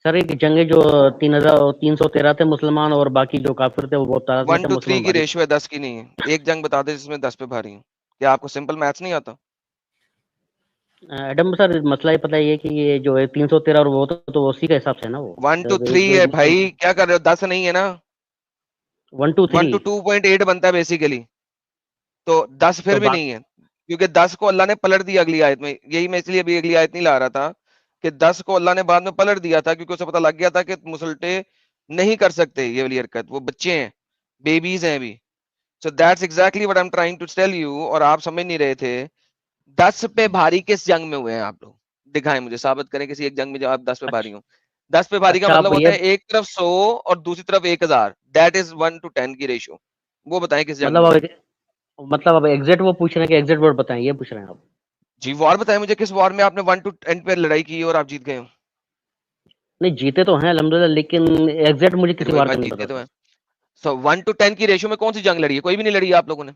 سر ایک جنگ جو 313 تھے مسلمان اور باقی جو کافر تھے وہ بہت تعداد میں تھے، 1-3 مسلمان کی بھاری ریشو ہے، 10 کی نہیں ہے۔ ایک جنگ بتا دے جس میں 10 پہ بھاری ہوں، کیا آپ کو سمپل میتھس نہیں آتا؟ ایڈم سر مسئلہ یہ پتہ یہ کہ یہ جو ہے 313 اور وہ تو اسی کا حساب سے ہے نا، وہ 1-3 ہے بھائی، کیا کر رہے ہو؟ 10 نہیں ہے نا، 1 2 3 1-2.8 بنتا ہے بیسیکلی، تو 10 تو پھر بھی نہیں ہے، کیونکہ 10 کو اللہ نے پلٹ دیا اگلی آیت میں۔ یہی میں اس لیے ابھی اگلی آیت نہیں لا رہا تھا کہ 10 کو اللہ نے بعد میں پلٹ دیا تھا، کیونکہ اسے پتہ لگ گیا تھا کہ مسلٹے نہیں کر سکتے یہ والی حرکت، وہ بچے ہیں، بیبیز ہیں ابھی۔ So that's exactly what I'm trying to tell you، اور آپ سمجھ نہیں رہے تھے۔ 10 پہ بھاری کس جنگ میں ہوئے ہیں آپ لوگ؟ دکھائیں مجھے، ثابت کریں کسی ایک جنگ میں جو آپ 10 پہ بھاری ہوں۔ 10 پہ بھاری کا اچھا مطلب آپ ہوتا یہ ہے ایک طرف 100 اور دوسری طرف 1000، دیٹ از 1-10 کی ریشو۔ وہ بتائیں کس جنگ میں ہوئے؟ مطلب اب ایگزیکٹ وہ پوچھ رہے ہیں کہ ایگزیکٹ ورڈ بتائیں، یہ پوچھ رہے ہیں آپ؟ جی وار بتائیں مجھے، کس وار میں آپ نے 1-10 پہ لڑائی کی اور آپ جیت گئے ہو؟ نہیں جیتے تو ہیں الحمدللہ، لیکن ایگزیکٹ مجھے پھر کسی وہی وار کا بات، نہیں جیتے پتا تو سر۔ ہیں۔ سو 1-10 کی ریشو میں کون سی جنگ لڑی ہے؟ کوئی بھی نہیں لڑی آپ لوگوں نے،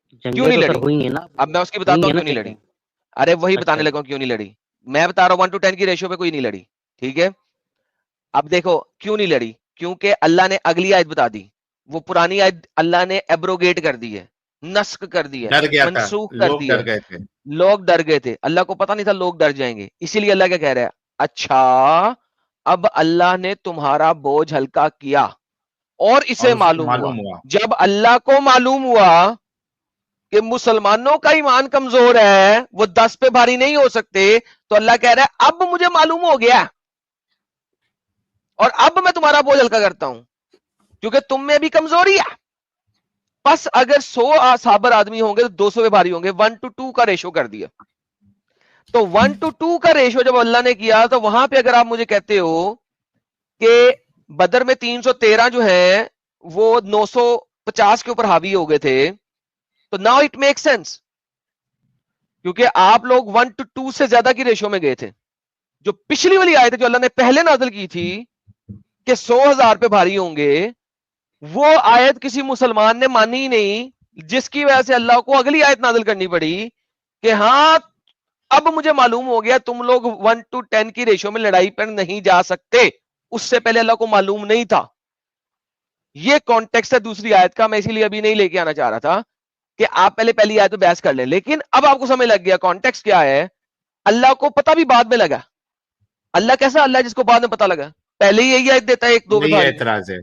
کیوں جنگیں نہیں تو سر لڑی؟ ہوئی ہیں نا، اب میں اس کی ہوئی بتاتا ہوں ہیں نا کیوں نہیں لڑی۔ جنگیں۔ ارے وہی اچھا بتانے اچھا لگا ہوں کیوں نہیں لڑی، میں بتا رہا ہوں 1-10 کی ریشو پہ کوئی نہیں لڑی، ٹھیک ہے؟ اب دیکھو کیوں نہیں لڑی، کیونکہ اللہ نے اگلی آیت بتا دی، وہ پرانی آیت اللہ نے ایبروگیٹ کر دی ہے، نسخ کر دی ہے، ڈر گیا تھا، منسوخ کر لوگ دی ہے۔ ڈر گئے تھے۔ لوگ ڈر گئے تھے، اللہ کو پتا نہیں تھا لوگ ڈر جائیں گے، اسی لیے اللہ کیا کہہ رہا ہے، اچھا اب اللہ نے تمہارا بوجھ ہلکا کیا، اور اسے معلوم ہوا. جب اللہ کو معلوم ہوا کہ مسلمانوں کا ایمان کمزور ہے, وہ 10 پہ بھاری نہیں ہو سکتے, تو اللہ کہہ رہا ہے اب مجھے معلوم ہو گیا اور اب میں تمہارا بوجھ ہلکا کرتا ہوں کیونکہ تم میں بھی کمزوری ہے. بس اگر 100 صابر آدمی ہوں گے تو 200 پہ بھاری ہوں گے. 1:2 کا ریشو کر دیا. تو 1:2 کا ریشو جب اللہ نے کیا تو وہاں پہ اگر آپ مجھے کہتے ہو کہ بدر میں 313 جو ہے وہ 950 کے اوپر حاوی ہو گئے تھے, تو ناؤ اٹ میک سینس, کیونکہ آپ لوگ 1:2 سے زیادہ کی ریشو میں گئے تھے. جو پچھلی والی آیت جو اللہ نے پہلے نازل کی تھی کہ 100,000 پہ بھاری ہوں گے, وہ آیت کسی مسلمان نے مانی ہی نہیں, جس کی وجہ سے اللہ کو اگلی آیت نازل کرنی پڑی کہ ہاں اب مجھے معلوم ہو گیا تم لوگ 1:10 کی ریشو میں لڑائی پر نہیں جا سکتے. اس سے پہلے اللہ کو معلوم نہیں تھا. یہ کانٹیکسٹ ہے دوسری آیت کا, میں اسی لیے ابھی نہیں لے کے آنا چاہ رہا تھا کہ آپ پہلے پہلی آیت پہ بحث کر لیں, لیکن اب آپ کو سمجھ لگ گیا کانٹیکسٹ کیا ہے. اللہ کو پتہ بھی بعد میں لگا. اللہ کیسا اللہ جس کو بعد میں پتہ لگا, پہلے ہی یہی آیت دیتا ہے 1-2 پہ یہی بھاری. اعتراض ہے.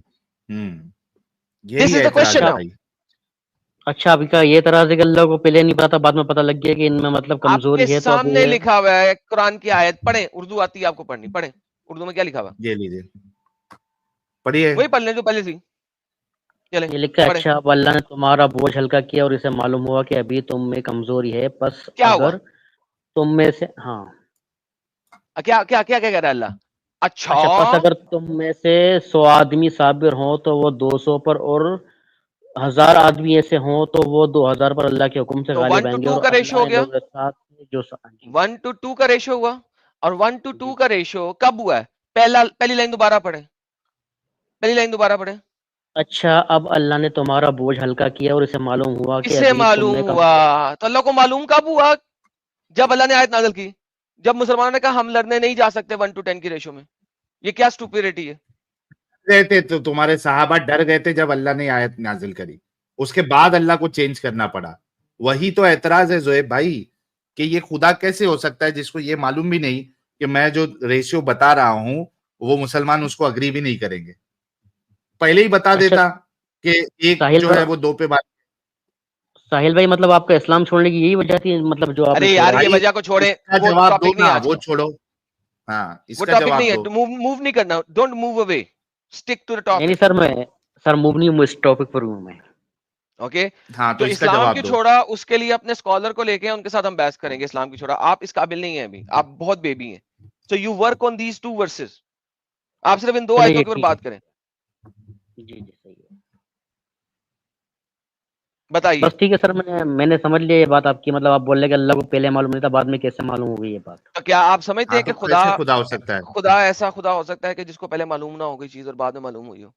This یہی is the اعتراض question ہے now. بھائی. اچھا ابھی کا یہ اعتراض ہے کہ اللہ کو پہلے نہیں پتا تھا, بعد میں پتا لگ گیا کہ ان میں مطلب آپ کے کمزوری ہے, تو اب سامنے یہ لکھا ہوا ہے قرآن کی آیت, پڑھیں, اردو آتی ہے آپ کو پڑھنی, پڑھیں اردو میں کیا لکھا ہوا, یہ لیجیے پڑھیے. وہی پڑھ لیں جو پہلے سی. چلیں یہ لکھا ہے پڑھیں. اچھا اب اللہ نے تمہارا بوجھ ہلکا کیا اور اسے معلوم ہوا کہ ابھی تم میں کمزوری ہے, پس کیا ہوا, اگر تم میں سے ہاں کیا کیا کیا کیا کہہ رہا ہے اللہ. اچھا اچھا پس اگر تم میں سے 100 آدمی صابر ہوں تو وہ 200 پر, اور 1000 آدمی ایسے ہوں تو وہ 2000 پر اللہ کے حکم سے تو غالب 1 to آئیں گے. 2 اور کا ریشو اللہ ہو نے گیا, لوگوں کے ساتھ جو جی 1 to 2 کا ریشو ہوا, اور 1 to 2 جی کا ریشو کب ہوا ہے, پہلی لائن دوبارہ پڑھیں, پہلی لائن دوبارہ پڑھیں. اچھا اب اللہ نے تمہارا بوجھ ہلکا کیا اور اسے معلوم ہوا کہ اسے ابھی تم معلوم میں ہوا, کمزور. تو اللہ کو معلوم کب ہوا, جب اللہ نے آیت نازل کی, جب مسلمانوں نے کہا ہم لڑنے نہیں جا سکتے 1 to 10 کی ریشو میں. یہ کیا سٹوپیڈیٹی ہے. گئے تھے تو تمہارے صحابہ ڈر گئے تھے جب اللہ نے آیت نازل کری, اس کے بعد اللہ کو چینج کرنا پڑا. وہی تو اعتراض ہے زہیب بھائی, کہ یہ خدا کیسے ہو سکتا ہے جس کو یہ معلوم بھی نہیں کہ میں جو ریشیو بتا رہا ہوں وہ مسلمان اس کو اگری بھی نہیں کریں گے. پہلے ہی بتا اچھا دیتا کہ ایک جو ہے وہ 2 پہ بات. ساحل بھائی مطلب آپ کا اسلام چھوڑنے کی یہی وجہ تھی, مطلب جو آپ نے ارے چھوڑا یار ہے. یہ بھائی وجہ کو چھوڑیں, اس کا وہ جواب دو ٹاپک نہیں ہے نا, آج وہ کا, چھوڑو. ہاں اس وہ کا ٹاپک جواب نہیں دو. ہے. موو نہیں کرنا, don't move away, stick to the نہیں نہیں ٹاپک. سر موو نہیں ہوں اس ٹاپک پر ہوں میں. اوکے, ہاں جو تو اس کا اسلام کی جواب دو. چھوڑا اس کے لیے اپنے اسکالر کو لے کے ان کے ساتھ ہم بحث کریں گے. اسلام کی چھوڑا آپ اس قابل نہیں ہیں ابھی, آپ بہت بیبی ہیں. So you work on these 2 verses, آپ صرف ان 2 چلیے آیتوں جی کے اوپر ٹھیک ہے, بات کریں. جی جی صحیح ہے. بتائیے. بس ٹھیک ہے سر, میں نے سمجھ لیا یہ بات آپ کی, مطلب آپ بول رہے کہ اللہ کو پہلے معلوم نہیں تھا, بعد میں کیسے معلوم ہو گئی یہ بات. تو کیا آپ سمجھتے ہاں ہیں تو کہ کیسے خدا ہو سکتا ہے. خدا ایسا خدا ہو سکتا ہے کہ جس کو پہلے معلوم نہ ہو گئی چیز اور بعد میں معلوم ہوئی ہو؟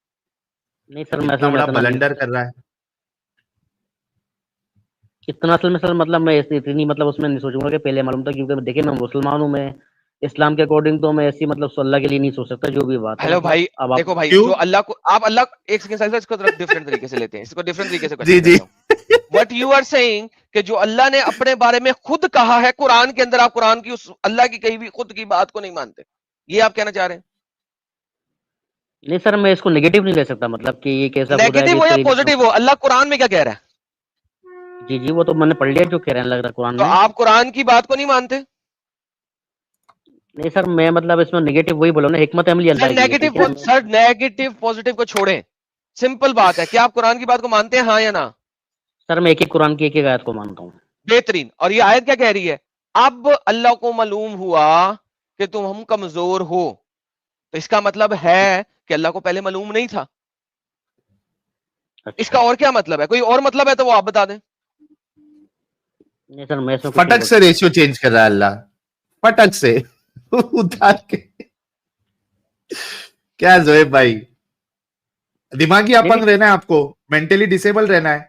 نہیں سر میں اتنا اصل میں بڑا اتنا نہیں, بلنڈر کر رہا ہے. اتنا اصل میں سر مطلب میں اتنی مطلب اس میں نہیں سوچوں گا کہ پہلے معلوم تھا, کیونکہ دیکھیں میں مسلمان ہوں, میں اسلام کے اکارڈنگ تو میں ایسی مطلب صلی اللہ کے لیے نہیں سوچ سکتا جو بھی بات ہے. ہیلو مطلب بھائی, اب آپ دیکھو بھائی, کیوں؟ جو اللہ کو آپ اللہ ایک سیکنڈ اس کو ڈفرنٹ طریقے سے لیتے ہیں, اس کو ڈفرنٹ طریقے سے جی کنسیڈر جی کرتا ہوں. وٹ یو آر سیئنگ کہ جو اللہ نے اپنے بارے میں خود کہا ہے قرآن کے اندر, آپ قرآن کی اس اللہ کی کہی ہوئی خود کی بات کو نہیں مانتے, یہ آپ کہنا چاہ رہے ہیں؟ نہیں سر میں اس کو نیگیٹو نہیں لے سکتا, مطلب کہ یہ کیسا خدا ہے نیگیٹو کہ ہو اس یا کا پوزیٹو ہو, اللہ قرآن میں کیا کہہ رہا ہے؟ جی جی وہ تو میں نے پڑھ لیا جو کہہ رہے ہیں لگ رہا ہے قرآن تو میں. آپ قرآن کی بات کو نہیں مانتے؟ نہیں سر میں مطلب اس میں نیگیٹو وہی بولو نا, حکمت عملی اللہ کی ہے, ٹھیک ہے نا. سر نیگیٹو پوزیٹو کو چھوڑیں, سمپل بات ہے, کیا آپ قرآن کی بات کو مانتے ہیں, ہاں یا نہ؟ سر میں ایک ایک قرآن کی ایک ایک آیت کو مانتا ہوں. بہترین. اور یہ آیت کیا کہہ رہی ہے؟ اب اللہ کو معلوم ہوا کہ تم ہم کمزور ہو, تو اس کا مطلب ہے کہ اللہ کو پہلے معلوم نہیں تھا. اس اچھا کا اور کیا مطلب ہے؟ کوئی اور مطلب ہے تو وہ آپ بتا دیں. نہیں سر میں اس میں کچھ نہیں فٹک بول سے سکتا. ریشیو چینج کر رہا ہے اللہ, فٹک سے اتار کے. کیا زہیب بھائی, دماغی نہیں اپنگ نہیں رہنا ہے آپ کو, مینٹلی ڈسیبل رہنا ہے.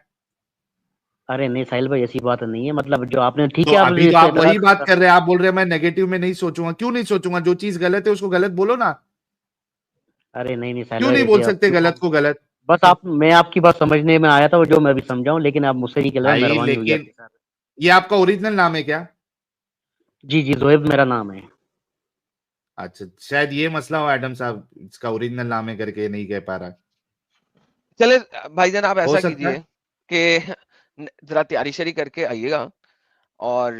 ارے نہیں ساحل بھائی ایسی بات نہیں ہے, مطلب جو آپ نے ٹھیک تو ہے آپ ابھی تو اس سے آپ اعتراض وہی بات کر. کر رہے ہیں, آپ بول رہے ہیں میں نیگیٹو میں نہیں سوچوں گا. کیوں نہیں سوچوں گا؟ جو چیز غلط ہے اس کو غلط بولو نا. ارے نہیں نہیں ساحل کیوں بھائی نہیں بول ایسے سکتے غلط کو غلط؟ بس آپ, میں آپ کی بات سمجھنے میں آیا تھا جو میں بھی سمجھاؤں, لیکن آپ مجھ سے نہیں چل رہے, بھائی مہربانی ہوگی آپ لیکن کے ساتھ. یہ آپ کا اوریجنل نام ہے کیا؟ جی جی زہیب میرا نام ہے. اچھا, شاید یہ مسئلہ ہو ایڈم صاحب, اس کا اوریجنل نام ہے کر کے نہیں کہہ پا رہا. چلے بھائی جان آپ ہو ایسا سکتا کیجئے ہے. کہ ذرا تیاری شری کر کے آئیے گا, اور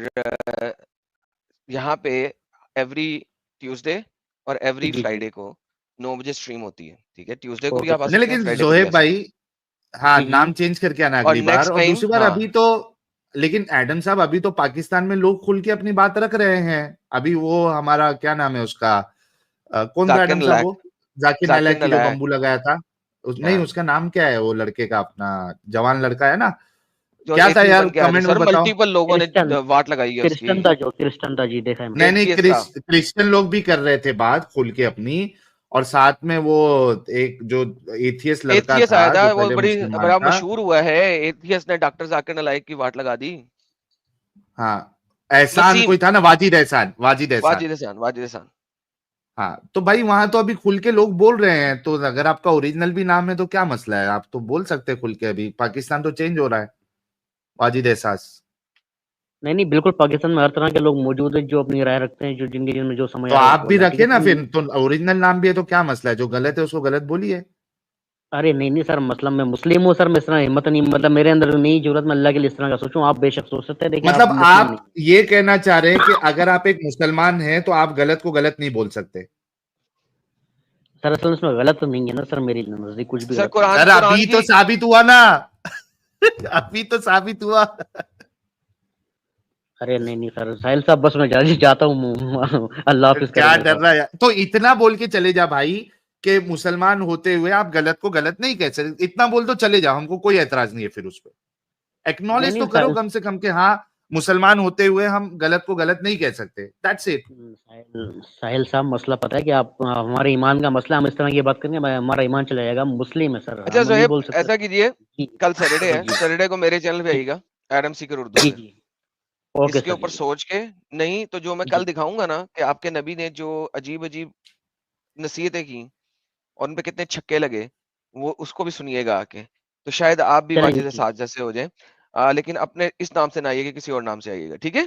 یہاں پہ ایوری ٹیوزڈے اور ایوری جی جی فرائیڈے کو 9 بجے اسٹریم ہوتی ہے, ٹھیک ہے, ٹیوزڈے کو بھی اوکے آپ آ سر. نہیں سکتے ہیں, لیکن فرائیڈے کو بھی زہیب آ سکتے بھائی, ہاں جی جی نام چینج کر کے آنا ہیں, اور اگلی بار. نیکسٹ اور ٹائم دوسری بار ہاں ابھی تو, لیکن ایڈم صاحب ابھی تو پاکستان میں لوگ کھل کے اپنی بات رکھ رہے ہیں. ابھی وہ ہمارا کیا نام ہے اس کا, کون تھا ذاکر ایڈم صاحب, وہ نالائق, ذاکر ذاکر نالائق کی جو نالائق, بمبو لگایا تھا, نہیں ہاں اس کا نام کیا ہے وہ لڑکے کا, اپنا جوان لڑکا ہے نا, جو کیا تھا ایتھیس یار, بن کے آیا تھا کمنٹ میں سر, بتاؤ. ملٹیپل لوگوں نے کرسچن واٹ لگائی ہے اس کی. کرسچن تھا جی, دیکھا ہے میں نے. نہیں نہیں, ایتھیس تھا, کرسچن لوگ بھی کر رہے تھے بات کھل کے اپنی, اور ساتھ میں وہ ایک جو ایتھیس لڑکا ایتھیس آیا تھا تھا, جو وہ پہلے مسلمان بڑا تھا. مشہور ہوا ہے, ایتھیس نے ڈاکٹر ذاکر نالائق کی واٹ لگا دی. ہاں, احسان وسیم, کوئی تھا نا, واجد احسان, واجد احسان. واجد احسان, واجد احسان. ہاں تو بھائی وہاں تو ابھی کھل کے لوگ بول رہے ہیں, تو اگر آپ کا اوریجنل بھی نام ہے تو کیا مسئلہ ہے, آپ تو بول سکتے ہیں کھل کے. ابھی پاکستان تو چینج ہو رہا ہے. واجد احساس, نہیں نہیں, بالکل پاکستان میں ہر طرح کے لوگ موجود ہیں جو اپنی رائے رکھتے ہیں, جو جن کے میں جو سمجھ تو آ رہا ہے وہ آپ بول بھی رہا ہے, ٹھیک رکھے نا ہے پھر, تو اوریجنل نام بھی ہے تو کیا مسئلہ ہے, جو غلط ہے اس کو غلط بولیے. ارے نہیں نہیں سر, مسئلہ میں مسلم ہوں سر, میں اس طرح ہمت نہیں, مطلب میرے اندر نہیں ضرورت میں اللہ کے لیے اس طرح کا سوچوں. آپ بے شک سوچ سکتے ہیں, لیکن آپ مطلب مسلم آپ نہیں. یہ کہنا چاہ رہے ہیں کہ اگر آپ ایک مسلمان ہیں تو آپ غلط کو غلط نہیں بول سکتے. سر اصل اس میں غلط تو نہیں ہے نا سر, میری نزدیک کچھ بھی سر غلط نہیں ہے. سر قرآن ابھی تو کی, ثابت ہوا نا, ابھی تو ثابت ہوا. ارے نہیں نہیں سر, ساحل صاحب بس میں جاتا ہوں, اللہ حافظ کرے کیا میرے ڈر صاحب. رہا ہے, تو اتنا بول کے چلے جا بھائی کہ مسلمان ہوتے ہوئے آپ غلط کو غلط نہیں کہہ سکتے, اتنا بول تو چلے جا, ہم کو کوئی اعتراض نہیں ہے. پھر اس پہ نہیں ایکنالج تو کرو نہیں کم سے کم کہ ہاں مسلمان ہوتے ہوئے ہم غلط کو غلط نہیں کہہ سکتے. That's it. ساحل صاحب, مسئلہ پتہ ہے کہ آپ, ہمارے ایمان کا مسئلہ, ہم اس طرح کی بات کریں گے ہمارا ایمان چلا جائے گا. مسلم ہے سر, اچھا ہم نہیں زہیب بول سکتے. ایسا کیجئے, جی کل سیٹرڈے جی ہے, جی سیٹرڈے کو میرے چینل پہ جی آئیے گا, ایڈم سیکر اردو جی پہ. جی, اوکے اس کے سر اوپر جی. سوچ کے, نہیں تو جو میں جی کل دکھاؤں گا نا کہ آپ کے نبی نے جو عجیب عجیب نصیحتیں کی اور ان پہ کتنے چھکے لگے, وہ اس کو بھی سنیے گا آ کے, تو شاید آپ بھی چلیں جی واجد ٹھیک, ساز جیسے ہو جائیں. لیکن اپنے اس نام سے نہ آئیے گا, کسی اور نام سے آئیے گا, ٹھیک ہے.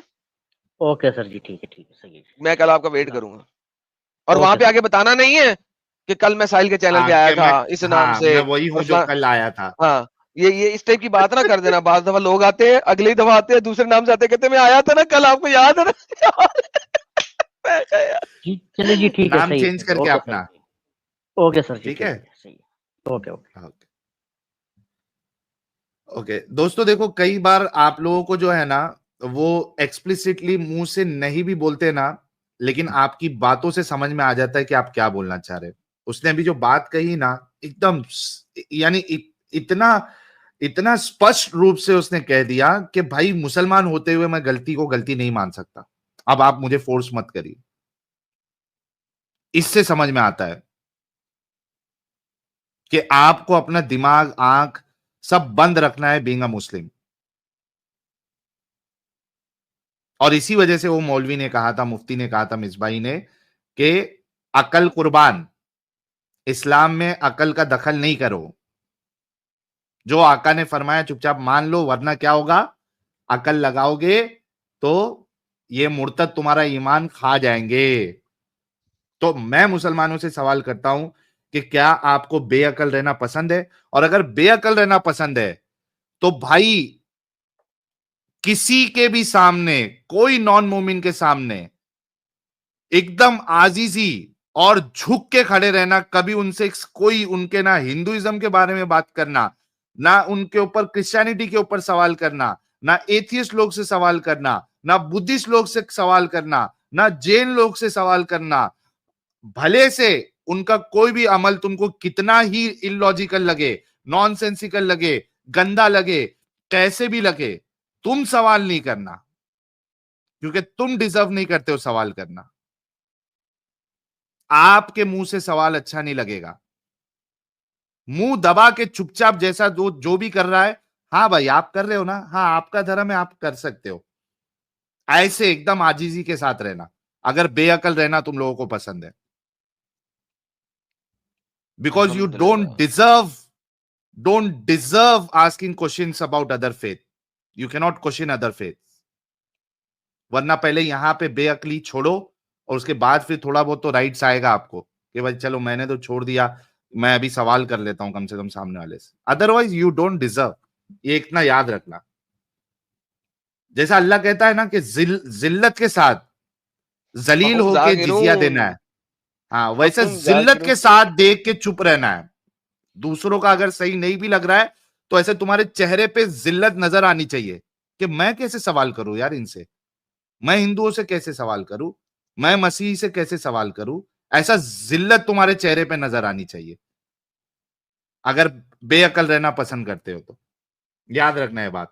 اوکے سر جی, ٹھیک ہے ٹھیک ہے, صحیح ہے. میں کل آپ کا ویٹ اللہ کروں حافظ. گا, اور وہاں اوکے پہ سر آگے اوکے. بتانا نہیں ہے کہ کل میں ساحل کے چینل پہ آیا کہ تھا میں, اس نام ہاں سے میں وہی اور ہوں جو فلاں. کل آیا تھا. ہاں, یہ اس ٹائپ کی بات نہ کر دینا. بعض دفعہ لوگ آتے ہیں, اگلی دفعہ آتے ہیں دوسرے نام سے آتے ہیں, کہتے ہیں میں آیا تھا نا کل, آپ کو یاد ہے نا. میں کہا یار, چلے جی ٹھیک ہے, نام صحیح ہے, چینج صحیح ہے, کر کے اوکے سر اپنا, جی, اوکے سر جی, ٹھیک ٹھیک ہے. ہے, صحیح ہے, اوکے اوکے. اوکے دوستو, دیکھو کئی بار آپ لوگوں کو جو ہے نا وہ ایکسپلیسٹلی منہ سے نہیں بھی بولتے نا, لیکن آپ کی باتوں سے سمجھ میں آ جاتا ہے کہ آپ کیا بولنا چاہ رہے. اس نے ابھی جو بات کہی نا, ایک دم یعنی اتنا اسپشٹ روپ سے اس نے کہہ دیا کہ بھائی مسلمان ہوتے ہوئے میں غلطی کو غلطی نہیں مان سکتا. اب آپ مجھے فورس مت کریے, اس سے سمجھ میں آتا ہے کہ آپ کو اپنا دماغ, آنکھ سب بند رکھنا ہے بینگ اے مسلم. اور اسی وجہ سے وہ مولوی نے کہا تھا, مفتی نے کہا تھا, مصباحی نے, کہ عقل قربان, اسلام میں عقل کا دخل نہیں کرو. جو آقا نے فرمایا چپ چاپ مان لو, ورنہ کیا ہوگا, عقل لگاؤ گے تو یہ مرتد تمہارا ایمان کھا جائیں گے. تو میں مسلمانوں سے سوال کرتا ہوں کہ کیا آپ کو بے عقل رہنا پسند ہے؟ اور اگر بے عقل رہنا پسند ہے تو بھائی کسی کے بھی سامنے, کوئی نان مومن کے سامنے ایک دم عاجزی اور جھک کے کھڑے رہنا. کبھی ان سے کوئی, ان کے نہ ہندوازم کے بارے میں بات کرنا, نہ ان کے اوپر کرسچینٹی کے اوپر سوال کرنا, نہ ایتھیسٹ لوگ سے سوال کرنا, نہ بدھسٹ لوگ سے سوال کرنا, نہ جین لوگ سے سوال کرنا. بھلے سے ان کا کوئی بھی عمل تم کو کتنا ہی اللاجیکل لگے, نان سینسیکل لگے, گندا لگے, کیسے بھی لگے, تم سوال نہیں کرنا, کیونکہ تم ڈیزرو نہیں کرتے ہو سوال کرنا. آپ کے منہ سے سوال اچھا نہیں لگے گا. منہ دبا کے چپ چاپ جیسا جو بھی کر رہا ہے, ہاں بھائی آپ کر رہے ہو نا, ہاں آپ کا دھرم ہے, آپ کر سکتے ہو. ایسے ایک دم عاجزی کے ساتھ رہنا, اگر بے عقل رہنا تم لوگوں کو پسند ہے. Because you الحمدللہ. don't deserve asking questions about other faith. You cannot question other faiths. ورنہ پہلے یہاں پہ بے عقلی چھوڑو, اور اس کے بعد پھر تھوڑا بہت تو رائٹس آئے گا آپ کو کہ بھائی چلو میں نے تو چھوڑ دیا, میں ابھی سوال کر لیتا ہوں کم سے کم سامنے والے سے, ادروائز یو ڈونٹ ڈیزرو. یہ اتنا یاد رکھنا. جیسا اللہ کہتا ہے نا کہ ذلت کے ساتھ ذلیل ہو کے جزیہ دینا ہے, ہاں ویسے ذلت کے ساتھ دیکھ کے چپ رہنا ہے. دوسروں کا اگر صحیح نہیں بھی لگ رہا ہے تو ایسے تمہارے چہرے پہ ذلت نظر آنی چاہیے کہ میں کیسے سوال کروں یار ان سے, میں ہندوؤں سے کیسے سوال کروں, میں مسیحی سے کیسے سوال کروں. ایسا ذلت تمہارے چہرے پہ نظر آنی چاہیے اگر بے عقل رہنا پسند کرتے ہو تو. یاد رکھنا ہے بات.